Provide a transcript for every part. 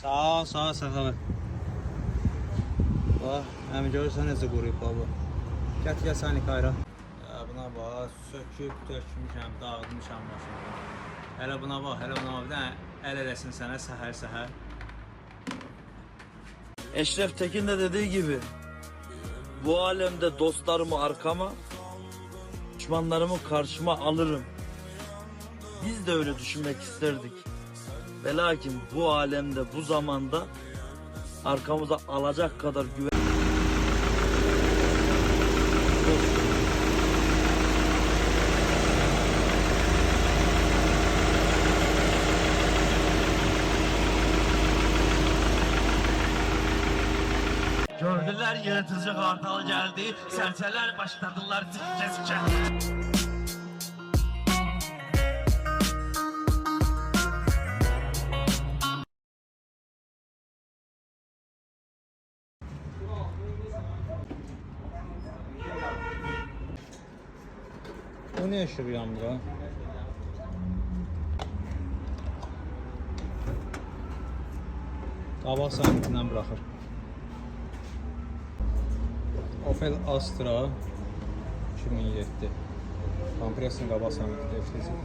Sağ ol, sağ ol Səxavət. Bax, həmin görürsən necə quruyub baba. Gəl səni qayra. Buna bax, söküb, tökmüşəm, dağıtmışam maşını. Hələ buna bax, bir dənə əl eləsin sənə səhər. Eşref Tekin de dediği gibi bu alemde dostlarımı arkama, düşmanlarımı karşıma alırım. Biz de öyle düşünmek isterdik. Ve lakin bu alemde, bu zamanda arkamıza alacak kadar güven... Gördüler yırtıcı kartal geldi, serçeler başladılar sike. Bu ne işir yandı ha? Qabaq sahibinə bırakır. Opel Astra 2007. Kompresyon qabaq sahibində işləyəcək.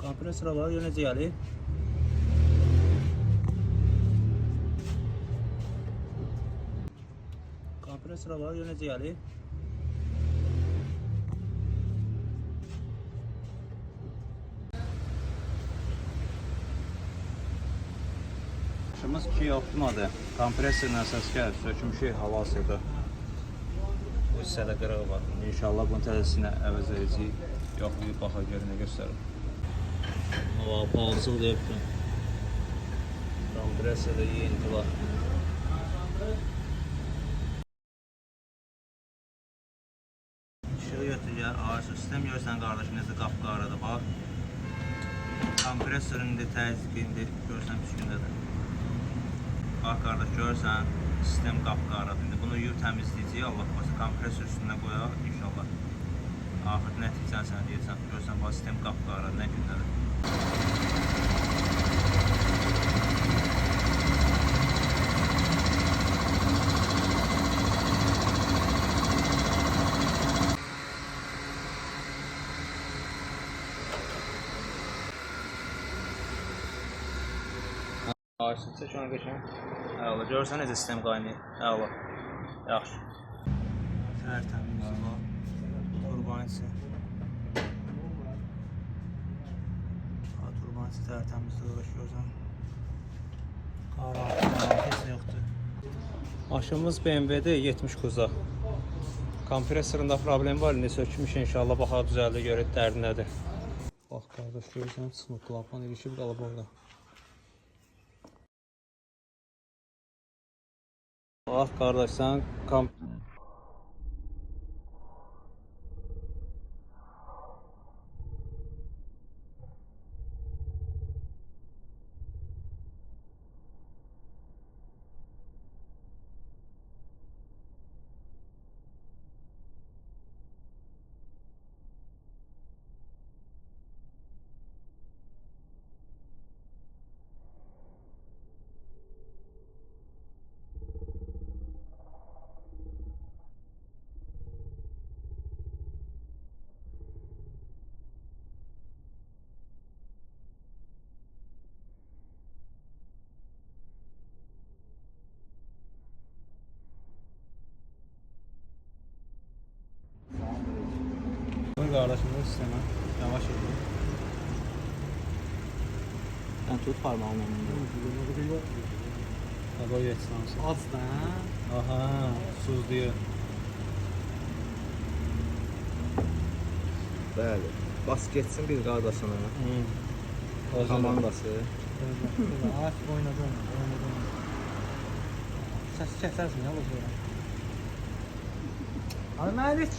Kompresora var, necə gəlir? Kompresora var, necə gəlir? Maşımız 2 optimadır. Kompresorla səs gəlir, sökmüşük hava asırdı. Bu hissədə qırığı var. İnşallah bunun tədəsinə əvəz edəcəyik. Yoxlayıb baxa görünə göstərim. Hava palsıl deyibdir. Kompresorda yeyinti var. İşığı götürür, ağaç sistem görürsən qardaşım necə qapqarıdır. Bax. Kompresorun indi təzyiqində görürsən püskündədir. Bax qardaş görürsən sistem qapqarıdır. İndi bunu yuyub təmizləyəcəyik. Allah başa kompresor üstünə qoyaq inşallah. Axır nəticəni sənə deyəcəm. Görürsən bax sistem qapqarıdır, nə gündədir. Ağaçsız çək onu qəşəng. Əla, görürsən necə sistem qaynayır. Əla. Yaxşı. Tərtəmiz var. Turbanisi. Turbanisi tərtəmizdir, görürsən. Qaraq, heç nə yoxdur. Maşınımız BMW-dir 79'da. Kompresorunda problem var, indi sökmüş inşallah baxa düzəldi, görək dərdi nədir. Bax qardaş, görürsən sınıq klapan ilişib qalıb orada. Bax qardaş, sən kardeşim bu sisteme yavaş edin. Sen tut parmağımla. Baba geçsin olsun. Az da. Aha, suzluyor. Bəli. Bas geçsin bir qardaşına. Komandası. Aç oynadım. Ses kesersin ya bu sonra. Abi Malik.